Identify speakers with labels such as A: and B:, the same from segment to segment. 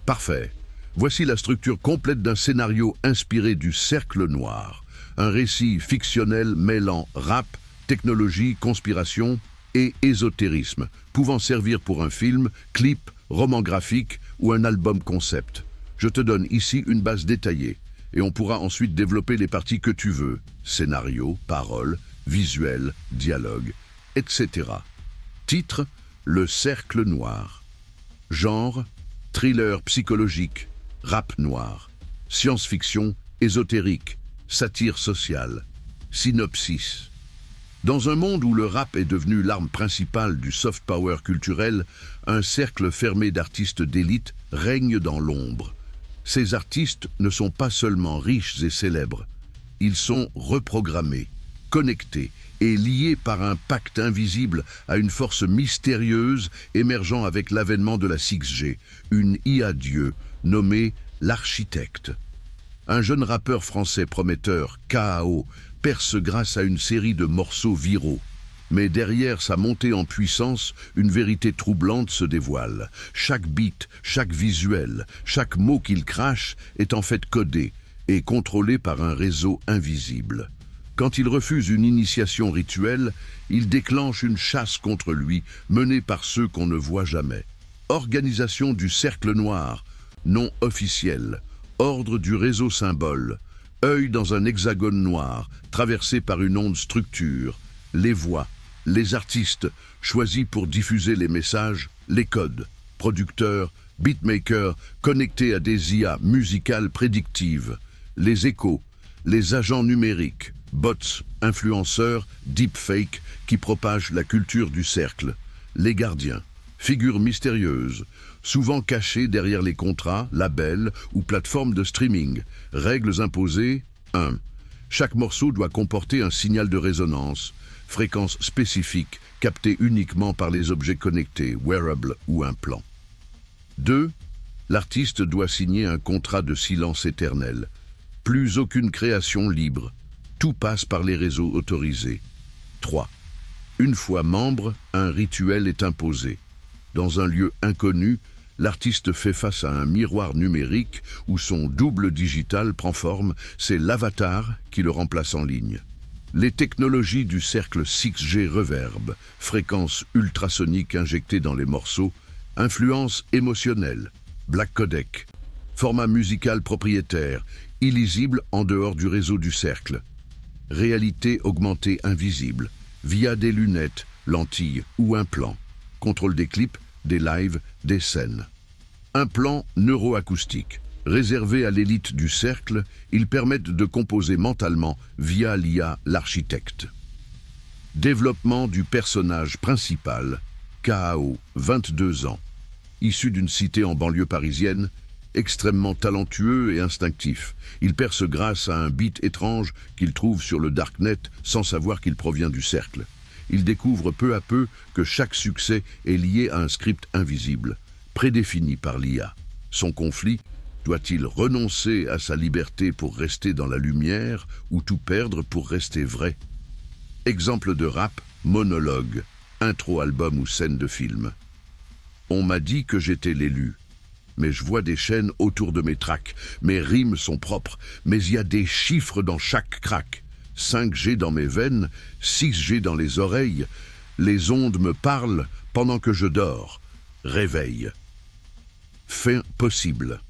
A: Parfait. Voici la structure complète d'un scénario inspiré du Cercle Noir. Un récit fictionnel mêlant rap, technologie, conspiration et ésotérisme, pouvant servir pour un film, clip, roman graphique ou un album concept. Je te donne ici une base détaillée et on pourra ensuite développer les parties que tu veux, scénario, paroles, visuels, dialogue, etc. Titre: Le Cercle Noir. Genre: thriller psychologique, rap noir, science-fiction, ésotérique, satire sociale. Synopsis. Dans un monde où le rap est devenu l'arme principale du soft power culturel, un cercle fermé d'artistes d'élite règne dans l'ombre. Ces artistes ne sont pas seulement riches et célèbres, ils sont reprogrammés, connectés et liés par un pacte invisible à une force mystérieuse émergeant avec l'avènement de la 6G, une IA-dieu nommée l'Architecte. Un jeune rappeur français prometteur, KAO, perce grâce à une série de morceaux viraux. Mais derrière sa montée en puissance, une vérité troublante se dévoile. Chaque beat, chaque visuel, chaque mot qu'il crache est en fait codé et contrôlé par un réseau invisible. Quand il refuse une initiation rituelle, il déclenche une chasse contre lui, menée par ceux qu'on ne voit jamais. Organisation du Cercle Noir, nom officiel, ordre du réseau symbole, œil dans un hexagone noir, traversé par une onde structure, les voix, les artistes, choisis pour diffuser les messages, les codes, producteurs, beatmakers, connectés à des IA musicales prédictives, les échos, les agents numériques, bots, influenceurs, deepfakes qui propagent la culture du cercle, les gardiens, figures mystérieuses, souvent cachées derrière les contrats, labels ou plateformes de streaming. Règles imposées: 1. Chaque morceau doit comporter un signal de résonance, fréquence spécifique, captée uniquement par les objets connectés, wearable ou implants. 2. L'artiste doit signer un contrat de silence éternel. Plus aucune création libre. Tout passe par les réseaux autorisés. 3. Une fois membre, un rituel est imposé. Dans un lieu inconnu, l'artiste fait face à un miroir numérique où son double digital prend forme, c'est l'avatar qui le remplace en ligne. Les technologies du cercle 6G Reverb, fréquence ultrasonique injectée dans les morceaux, influence émotionnelle, black codec, format musical propriétaire, illisible en dehors du réseau du cercle, réalité augmentée invisible, via des lunettes, lentilles ou implants, contrôle des clips, des lives, des scènes. Implants neuroacoustiques. Réservés à l'élite du cercle, ils permettent de composer mentalement via l'IA l'Architecte. Développement du personnage principal, KAO, 22 ans. Issu d'une cité en banlieue parisienne, extrêmement talentueux et instinctif. Il perce grâce à un beat étrange qu'il trouve sur le darknet sans savoir qu'il provient du cercle. Il découvre peu à peu que chaque succès est lié à un script invisible, prédéfini par l'IA. Son conflit: doit-il renoncer à sa liberté pour rester dans la lumière ou tout perdre pour rester vrai? Exemple de rap, monologue, intro album ou scène de film. On m'a dit que j'étais l'élu, mais je vois des chaînes autour de mes tracks. Mes rimes sont propres, mais il y a des chiffres dans chaque crack. 5G dans mes veines, 6G dans les oreilles. Les ondes me parlent pendant que je dors. Réveil. Fin possible.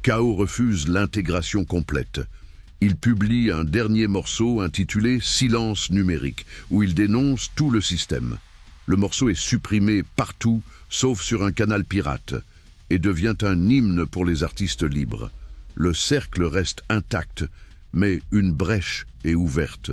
A: KAO refuse l'intégration complète. Il publie un dernier morceau intitulé Silence numérique, où il dénonce tout le système. Le morceau est supprimé partout, sauf sur un canal pirate, et devient un hymne pour les artistes libres. Le cercle reste intact, mais une brèche est ouverte.